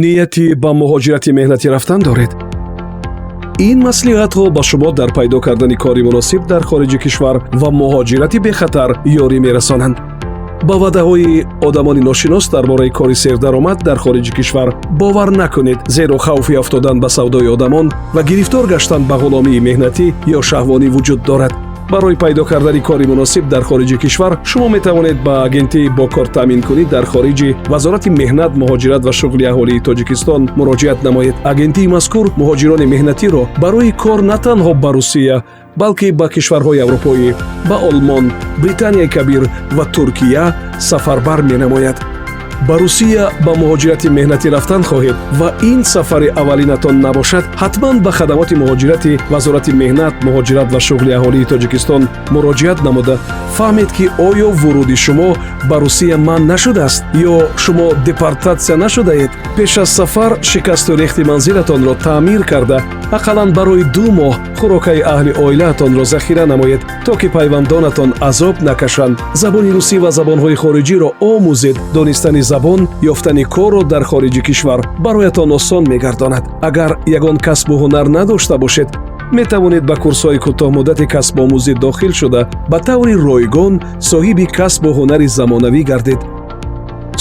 ниятӣ ба муҳоҷирати меҳнатӣ рафтан доред? ин маслиҳатҳо ба шумо дар пайдо кардани кори муносиб дар хориҷи кишвар ва муҳоҷирати бехатар ёрӣ мерасонанд. ба ваъдаҳои одамони ношинос дар бораи кори сердаромад дар хориҷи кишвар бовар накунед, зеро хавфи афтодан ба савдои одамон ва гирифтор гаштан ба ғуломии меҳнатӣ ё шаҳвонӣ вуҷуд дорад. барои пайдо кардани кори муносиб дар хориҷи кишвар шумо метавонед ба агентии бо кортаъминкунӣ дар хориҷи Вазорати меҳнат, муҳоҷират ва шуғли аҳолии Тоҷикистон муроҷиат намоед. Агентии мазкур муҳоҷирони меҳнатиро барои кор на танҳо ба Русия, балки ба кишварҳои аврупоӣ, ба Олмон, Британияи Кабир ва Туркия сафарбар менамояд. ба Русия ба муҳоҷирати меҳнатӣ рафтан хоҳед ва ин сафари аввалинатон набошад, ҳатман ба хадамоти муҳоҷирати Вазорати меҳнат, муҳоҷират ва шуғли аҳолии Тоҷикистон муроҷиат намуда фаҳмед, ки оё вуруди шумо ба Русия манъ нашудааст ё шумо депортатсия нашудаед. пеш аз сафар шикасту рехти манзилатонро таъмир карда, ақаллан барои 2 моҳ хӯрокаи аҳли оилаатонро захира намоед, то ки пайвандонатон азоб накашанд. Забони русӣ ва забонҳои хориҷиро омӯзед. Донистани забон ёфтани корро дар хориҷи кишвар бароятон осон мегардонад. агар ягон касбу ҳунар надошта бошед, метавонед ба курсҳои кӯтоҳмуддати касбомӯзӣ дохил шуда ба таври ройгон соҳиби касбу ҳунари замонавӣ гардед.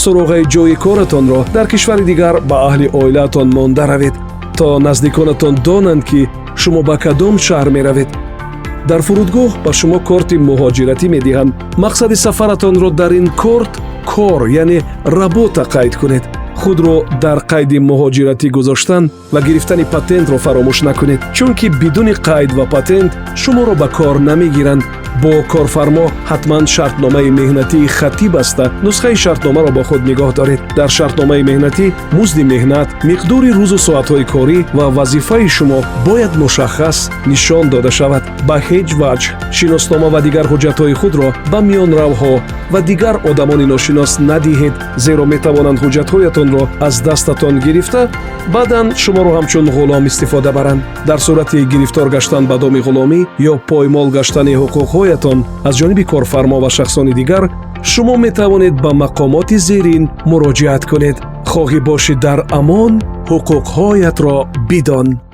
суроғаи ҷойи коратонро дар кишвари дигар ба аҳли оилаатон монда равед, то наздиконатон донанд, ки шумо ба кадом шаҳр меравед. дар фурудгоҳ ба шумо корти муҳоҷиратӣ медиҳанд. мақсади сафаратонро дар ин корт кор, яъне работа қайд кунед. худро дар қайди муҳоҷиратӣ гузоштан ва гирифтани патентро фаромӯш накунед, чунки бидуни қайд ва патент шуморо ба кор намегиранд. бо корфармо ҳатман шартномаи меҳнатии хатӣ баста нусхаи шартномаро бо худ нигоҳ доред. дар шартномаи меҳнатӣ музди меҳнат, миқдори рӯзу соатҳои корӣ ва вазифаи шумо бояд мушаххас нишон дода шавад. ба ҳеҷ ваҷҳ шиноснома ва дигар ҳуҷҷатҳои худро ба миёнравҳо ва дигар одамони ношинос надиҳед, зеро метавонанд ҳуҷҷатҳоятонро аз дастатон гирифта баъдан шуморо ҳамчун ғулом истифода баранд. дар сурати гирифтор гаштан ба доми ғуломӣ ё поймол гаштани ҳуқуқҳоятон аз ҷониби корфармо ва шахсони дигар, шумо метавонед ба мақомоти зерин муроҷиат кунед. хоҳӣ бошӣ дар амон, ҳуқуқҳоятро бидон.